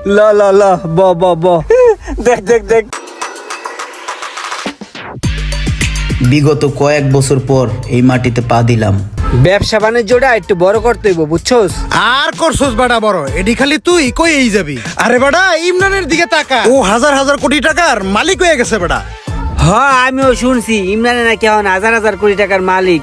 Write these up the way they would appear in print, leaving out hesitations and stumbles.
ল ল ল ব ব ব দেখ দেখ দেখ। বিগত কয়েক বছর পর এই মাটিতে পা দিলাম। ব্যবসা বাণিজ্যটা একটু বড় করতে হইব, বুঝছস? আর করছস বেটা বড়, এডি খালি তুই কই এই যাবি? আরে বেটা ইমরানের দিকে তাকা, ও হাজার হাজার কোটি টাকার মালিক হয়ে গেছে বেটা। হ্যাঁ আমিও শুনছি ইমরানে নাকি এখন হাজার হাজার কোটি টাকার মালিক।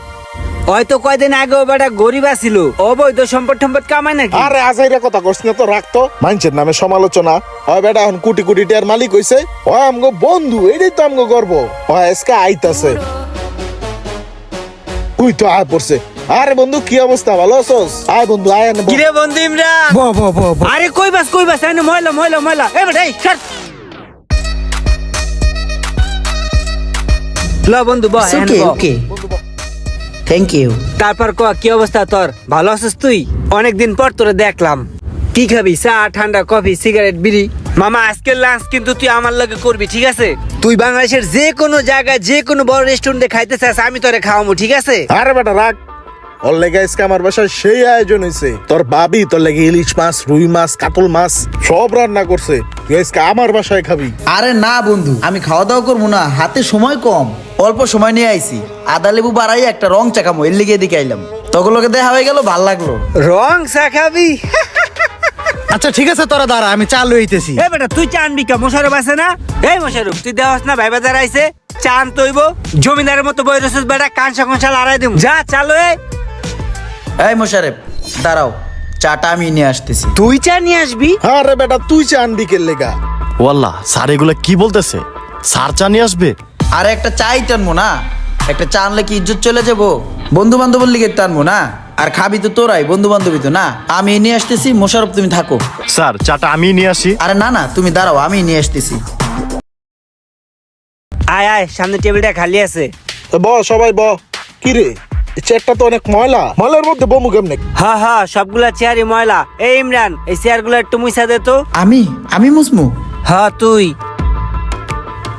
হয়তো কয়দিন আগেও বেটা গরিব আছিল, অবৈধ সম্পদ টম্পদ কামায় নাকি। আরে আজাইরা কথা কইছ না তো, রাখতো মানুষের নামে সমালোচনা হয়। বেটা এখন কোটি কোটি টাকার মালিক হইছে, হয় আমগো বন্ধু, এটাই তো আমগো গর্ব। হয় আজকে আইতাছে, তুই তো আয় পড়ছে। আরে বন্ধু কি অবস্থা, ভালো আছোস? আয় বন্ধু আয়। কিরে বন্ধু ইমরান? ব ব ব ব। আরে কই বাস এনে ময়লা ময়লা ময়লা। এ বেটা এই ছাড়। ল বন্ধু বহ এনে ওকে বহ। ওকে, থ্যাংক ইউ। তারপর ক কি অবস্থা তোর? ভালো আছিস তুই? অনেকদিন পর তোরে দেখলাম। কি খাবি? চা, ঠান্ডা, কফি, সিগারেট, বিড়ি? মামা আজকের লাঞ্চ কিন্তু তুই আমার লগে করবি, ঠিক আছে? তুই বাংলাদেশের যে কোনো জায়গায় যে কোনো বড় রেস্টুরেন্টে খাইতে চাস, আমি তোরে খাওয়াবো, ঠিক আছে? আরে বেটা রাখ, ওর লেগে আজকে আমার বাসায় সেই আয়োজন হয়েছে। তোর ভাবি তোর লেগে ইলিশ মাছ, রুই মাছ, কাতল মাছ সব রান্না করছে। তুই আজকে আমার বাসায় খাবি। আরে না বন্ধু, আমি খাওয়া দাওয়া করবো না, হাতে সময় কম, অল্প সময় নিয়ে আইছি। আদা লেবু বাড়াই একটা রং চাকামো, এর লিগে এদিকে আইলাম। তগলোকে দেখা হয়ে গেল, ভাল লাগলো। রং চা খাবি? আচ্ছা ঠিক আছে, তোরা দাঁড়া, আমি চা লইতেছি। এ বেটা তুই চা আনবি কা? মোশারফ আছে না? এই মোশারফ তুই দেওয়াস না, ভাই বাজার আইছে, চা আনতে হইব। জমিদারের মতো বই রসুস বেটা, কাঁচা কঞ্চা লড়াই দিম। যা চালো। এই মোশারেফ দাঁড়াও, চাটা আমি নিয়ে আসতেছি। তুই চা নিয়ে আসবি? আরে বেটা তুই চা আনবি কে লেগা? ওয়াল্লাহ স্যার এগুলো কি বলতেছে? স্যার চা নিয়ে আসবে? আরে একটা চাই টানবো না, একটা চা আনলে কি ইজ্জত চলে যাবো? বন্ধু বান্ধবের লিগে টানবো না? আর খাবি তো তোরাই, বন্ধু বান্ধবী তো না। আমি নিয়ে আসতেছি, মোশারফ তুমি থাকো। স্যার চাটা আমি নিয়ে আসি। আরে না না, তুমি দাঁড়াও, আমি নিয়ে আসতেছি। আয় আয়, সামনে টেবিলটা খালি আছে। তো ব সবাই ব। কি রে এই চেয়ারটা তো অনেক ময়লা, ময়লার মধ্যে বমু কেমনে? হ্যাঁ হ্যাঁ, সবগুলা চেয়ারই ময়লা। এই ইমরান, এই চেয়ার গুলো একটু মুছা দে তো। আমি মুসমু? হ্যাঁ তুই।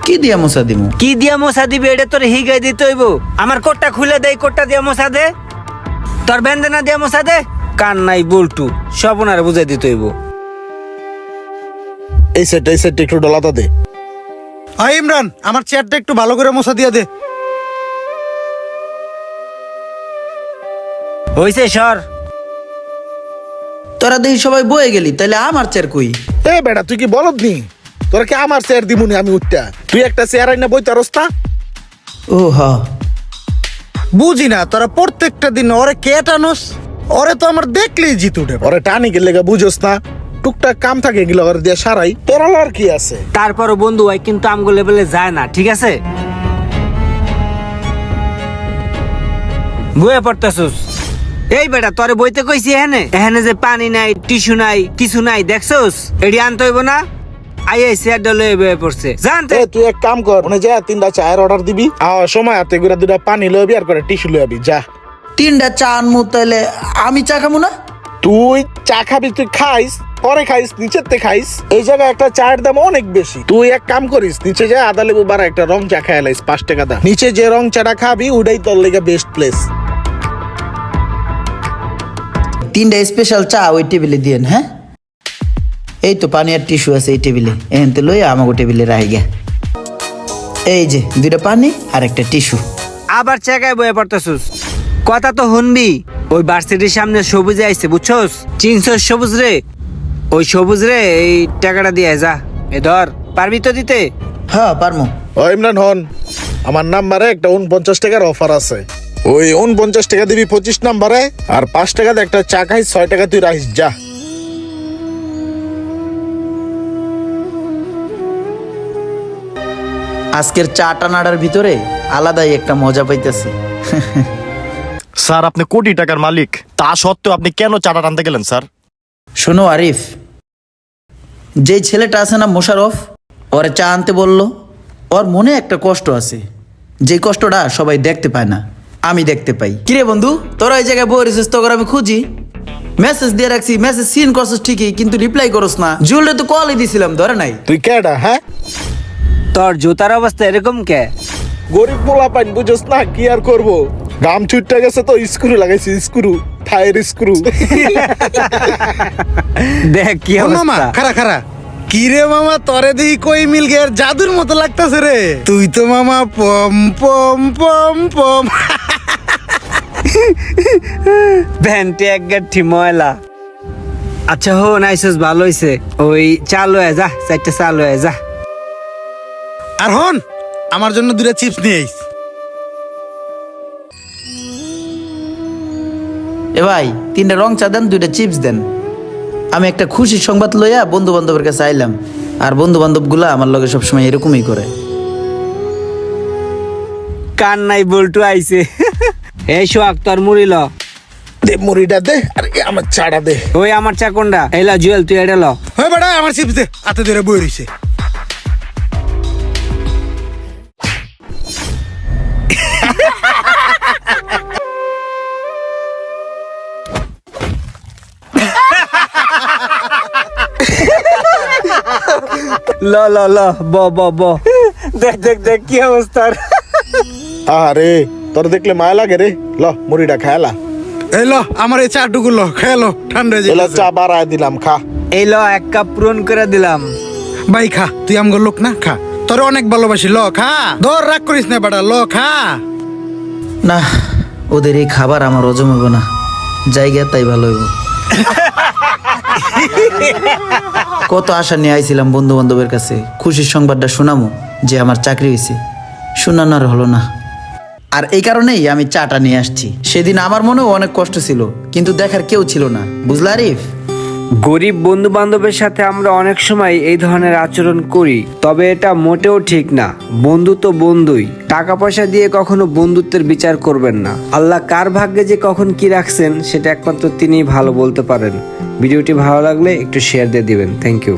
কি দিয়া মুসা দিমু? কি দিয়া মোছা দিবি এটা তোর হিগাই দিতে হইব। আমার কোটটা খুলে দে, কোটটা দিয়া মোছা দে। তোর বেন্দনা দিয়া মোছা দে। কান নাই বল্টু, সব ওনারে বুঝাই দিতে হইব। এই সেট একটু ডলাতা দে। আয় ইমরান, আমার চেয়ারটা একটু ভালো করে মোছা দিয়া দে। হইছে সর। তোরা দেখি সবাই বয়ে গেলি, তাহলে আমার চেয়ার কই? এ বেটা তুই কি বলদ নি? তোরা কি আমার চেয়ার দিমুনি আমি উঠটা? তুই একটা চেয়ার আইনা বইতে রস্তা। ও হা, বুঝি না তোরা প্রত্যেকটা দিন ওরে কে টানোস? ওরে তো আমার দেখলেই জিত উঠে। ওরে টানি কে লেগা বুঝোস না? টুকটাক কাম থাকে এগুলো ওরে দিয়ে সারাই, তোর আর কি আছে? তারপরও বন্ধু হয় কিন্তু আমগো লেভেলে যায় না, ঠিক আছে? বইয়ে পড়তেছস? এই বেটা তোরে বইতে কইছি এখানে এখানে যে পানি নাই, টিস্যু নাই, কিছু নাই, দেখছস? এডি আনতে হইব না? আইএ চেয়ার ডলে বইয়ে পড়ছে, জানতে। এ তুই এক কাম কর, মানে যা 3টা চায়ের অর্ডার দিবি, আওয়ার সময় হাতে করে 2টা পানি লইবি আর করে টিস্যু লইবি, যা। 3টা চা আনমু, তাহলে আমি চা খামু না? তুই চা খাবি, তুই খাইস, পরে খাইস, নিচেতে খাইস। এই জায়গায় একটা চায়ের দাম অনেক বেশি। তুই এক কাম করিস, নিচে যা আদা লেবু বাড়া একটা রং চা খাই লাইস, 5 টাকা দাম। নিচে যে রং চাটা খাবি ওটাই তোর লেগে বেস্ট প্লেস। 3টা স্পেশাল চা ওই টেবিলে দিয়েন। হ্যাঁ, এই তো পানি আর টিস্যু আছে এই টেবিলে, এখান থেকে লই আমাকে টেবিলে রাখি গে। এই যে 2টা পানি আর একটা টিস্যু। আবার জায়গায় বইয়ে পড়তেছস? কথা তো শুনবি। ওই ভার্সিটির সামনে সবুজ আইছে, বুঝছস? চিনছস সবুজ রে? ওই সবুজ রে, এই টাকাটা দিয়ে যা। এ ধর, পারবি তো দিতে? হ্যাঁ পারমু। ও ইমরান হন, আমার নাম্বারে একটা 49 টাকার অফার আছে। ওই 49 টাকা দিবি 25 নাম্বারে, আর 5 টাকাতে একটা চা খাইস, 6 টাকা তুই রাখিস, যা। আজকের চা টানাটার ভিতরে আলাদাই একটা মজা পাইতেছি। স্যার আপনি কোটি টাকার মালিক, তা সত্ত্বেও আপনি কেন চাটা টানতে গেলেন স্যার? শোনো আরিফ, যে ছেলেটা আছে না মোশারফ, ওরে চা আনতে বললো, ওর মনে একটা কষ্ট আছে, যে কষ্টটা সবাই দেখতে পায় না, আমি দেখতে পাই। কিরে বন্ধু, তোরা এই জায়গায় বই রেছিস, তোর আমি খুঁজি, মেসেজ দিয়ে রাখছি, মেসেজ সিন করছিস ঠিকই, কিন্তু রিপ্লাই করস না। জুলরে তো কলই দিছিলাম, ধরে নাই। তুই কেডা? হ্যাঁ, তোর জুতার অবস্থা এরকম কে? গরিব পোলা পাইন, বুঝোস না? কি আর করবো, গাম ছুটতে গেছে তো স্ক্রু লাগাইছি, স্ক্রু। Thaer screw. দেখ কি মামা অবস্থা। খারা খারা কি রে মামা, তরে দেখি কই মিল গের জাদুর মতো লাগতাছে রে। তুই তো মামা পম পম পম পম। প্যান্টে এক গাঠি ময়লা। আচ্ছা হো নাইসস, ভালো হইছে। ওই চালু হয়ে যা, চারটা চালু হয়ে যা। আর হন, আমার জন্য 2টা চিপস নিয়ে আইস। এ ভাই 3টা রং চা দেন, 2টা চিপস দেন। আমি একটা খুশির সংবাদ লইয়া বন্ধু বান্ধবের কাছে আইলাম, আর বন্ধু বান্ধব গুলা আমার লগে সবসময় এরকমই করে। কান নাই বল্টু আইছে। এই সোহাগ তোর মুড়ি ল। দে মুড়িটা দে, আর আমার চাটা দে। ওই আমার চা কোনটা? এলা জুয়েল তুই এটা ল। হয় বেটা, আমার চিপস দে, হাতে ধরে বই রইছে। ল ল ল, ব ব ব। দেখ দেখ দেখ কি অবস্থা। আরে তোর দেখলে মায়া লাগে রে। ল মুড়িটা খায়লা। এই ল, আমার এই চাটুকু ল, খেয়ে লো, ঠান্ডা হয়ে এলা যাবে। চা বাড়ায় দিলাম, খা। এই ল, 1 কাপ পূরণ করে দিলাম। ভাই খা, তুই আমগো লোক না, খা। তোরে অনেক ভালোবাসি, ল খা। ধর রাগ করিস না বেটা, ল খা। না, ওদের এই খাবার আমার হজম হইব না, জায়গা তাই ভালো হইব। কত আশা নিয়ে আইছিলাম বন্ধু বান্ধবের কাছে, খুশির সংবাদটা শোনামো যে আমার চাকরি হয়েছে, শোনানোর হলো না। আর এই কারণেই আমি চাটা নিয়ে আসছি। সেদিন আমার মনেও অনেক কষ্ট ছিল, কিন্তু দেখার কেউ ছিল না, বুঝলা আরিফ? গরিব বন্ধু বান্ধবের সাথে আমরা অনেক সময় এই ধরনের আচরণ করি, তবে এটা মোটেও ঠিক না। বন্ধু তো বন্ধুই, টাকা পয়সা দিয়ে কখনো বন্ধুত্বের বিচার করবেন না। আল্লাহ কার ভাগ্যে যে কখন কি রাখছেন সেটা একমাত্র তিনিই ভালো বলতে পারেন। ভিডিওটি ভালো লাগলে একটু শেয়ার দিয়ে দিবেন। Thank you.